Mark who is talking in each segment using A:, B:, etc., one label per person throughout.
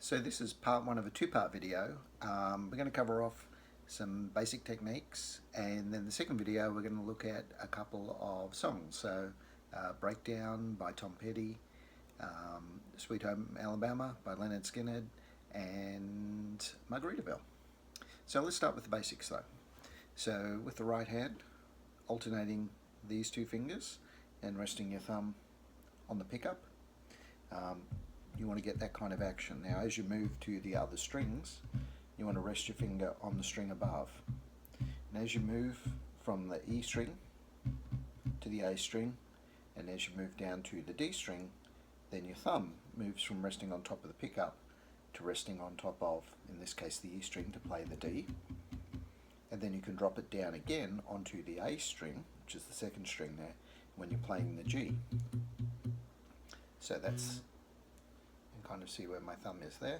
A: So this is part one of a two-part video. We're going to cover off some basic techniques, and then the second video we're going to look at a couple of songs. So Breakdown by Tom Petty, Sweet Home Alabama by Leonard Skinner, and Margaritaville. So let's start with the basics though. So with the right hand, alternating these two fingers and resting your thumb on the pickup. You want to get that kind of action. Now as you move to the other strings, you want to rest your finger on the string above. And as you move from the E string to the A string, and as you move down to the D string, then your thumb moves from resting on top of the pickup to resting on top of, in this case, the E string to play the D. And then you can drop it down again onto the A string, which is the second string there, when you're playing the G. So that's, you can kind of see where my thumb is there,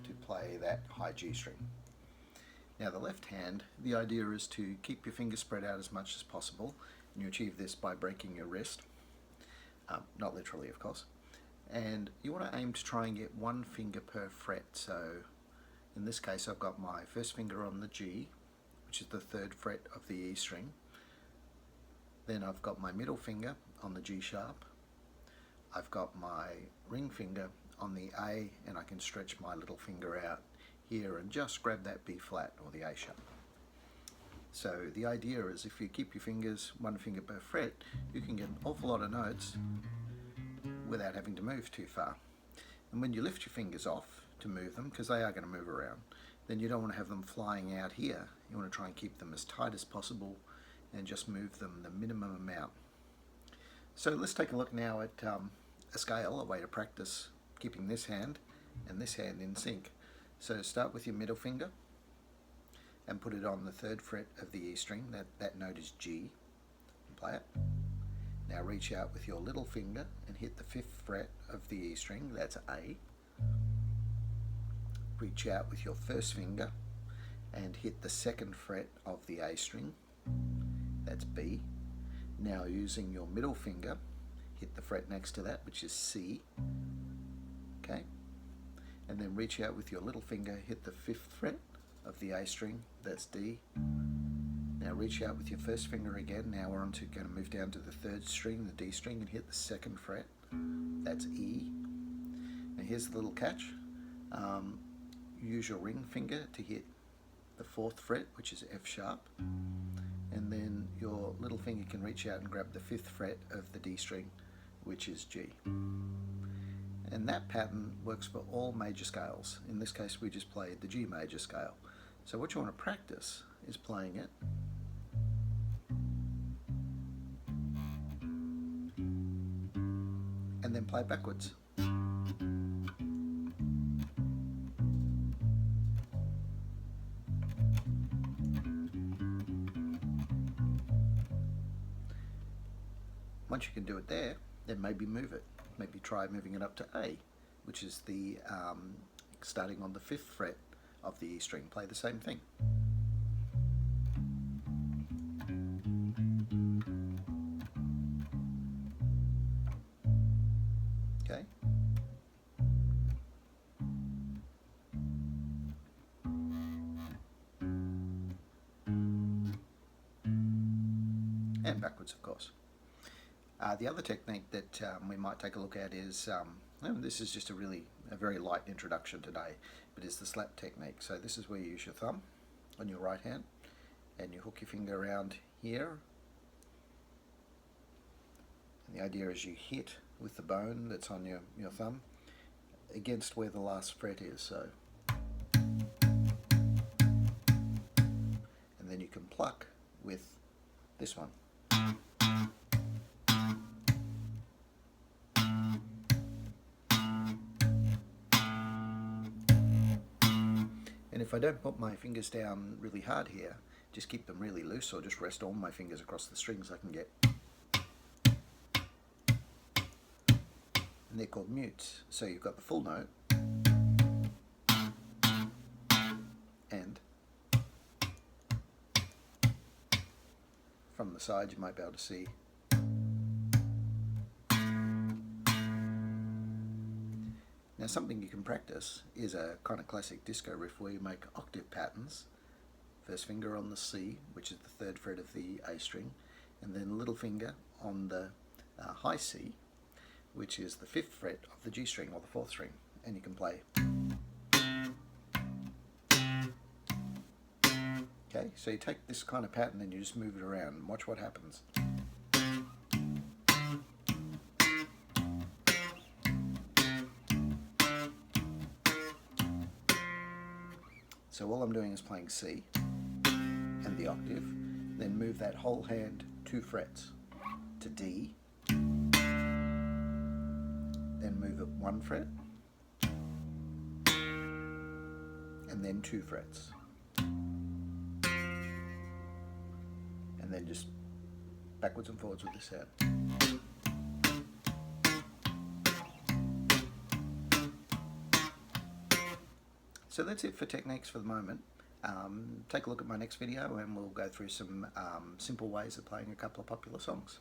A: to play that high G string. Now the left hand, the idea is to keep your fingers spread out as much as possible, and you achieve this by breaking your wrist, not literally of course, and you want to aim to try and get one finger per fret. So in this case I've got my first finger on the G, which is the third fret of the E string, then I've got my middle finger on the G sharp, I've got my ring finger on the A, and I can stretch my little finger out here and just grab that B flat or the A sharp. So the idea is if you keep your fingers one finger per fret, you can get an awful lot of notes without having to move too far. And when you lift your fingers off to move them, because they are going to move around, then you don't want to have them flying out here. You want to try and keep them as tight as possible and just move them the minimum amount. So let's take a look now at a scale, a way to practice keeping this hand and this hand in sync. So start with your middle finger and put it on the third fret of the E string. That note is G. And play it. Now reach out with your little finger and hit the fifth fret of the E string. That's A. Reach out with your first finger and hit the second fret of the A string. That's B. Now using your middle finger, hit the fret next to that, which is C. Okay, and then reach out with your little finger, hit the fifth fret of the A string, that's D. Now reach out with your first finger again. Now we're going to move down to the third string, the D string, and hit the second fret, that's E. Now here's the little catch. Use your ring finger to hit the fourth fret, which is F sharp, and then your little finger can reach out and grab the fifth fret of the D string, which is G. And that pattern works for all major scales. In this case we just played the G major scale. So what you want to practice is playing it and then play backwards. Once you can do it there, then maybe move it. Maybe try moving it up to A, which is the starting on the fifth fret of the E string. Play the same thing. Okay. And backwards, of course. The other technique that we might take a look at is, this is just a very light introduction today, but is the slap technique. So this is where you use your thumb on your right hand and you hook your finger around here. And the idea is you hit with the bone that's on your thumb against where the last fret is. So, and then you can pluck with this one. And if I don't put my fingers down really hard here, just keep them really loose, or just rest all my fingers across the strings, I can get. And they're called mutes. So you've got the full note, and from the side you might be able to see Now something you can practice is a kind of classic disco riff where you make octave patterns. First finger on the C, which is the 3rd fret of the A string, and then little finger on the high C, which is the 5th fret of the G string or the 4th string, and you can play. Okay, so you take this kind of pattern and you just move it around and watch what happens. So all I'm doing is playing C and the octave, then move that whole hand 2 frets to D, then move it 1 fret, and then 2 frets. And then just backwards and forwards with this hand. So that's it for techniques for the moment. Take a look at my next video and we'll go through some simple ways of playing a couple of popular songs.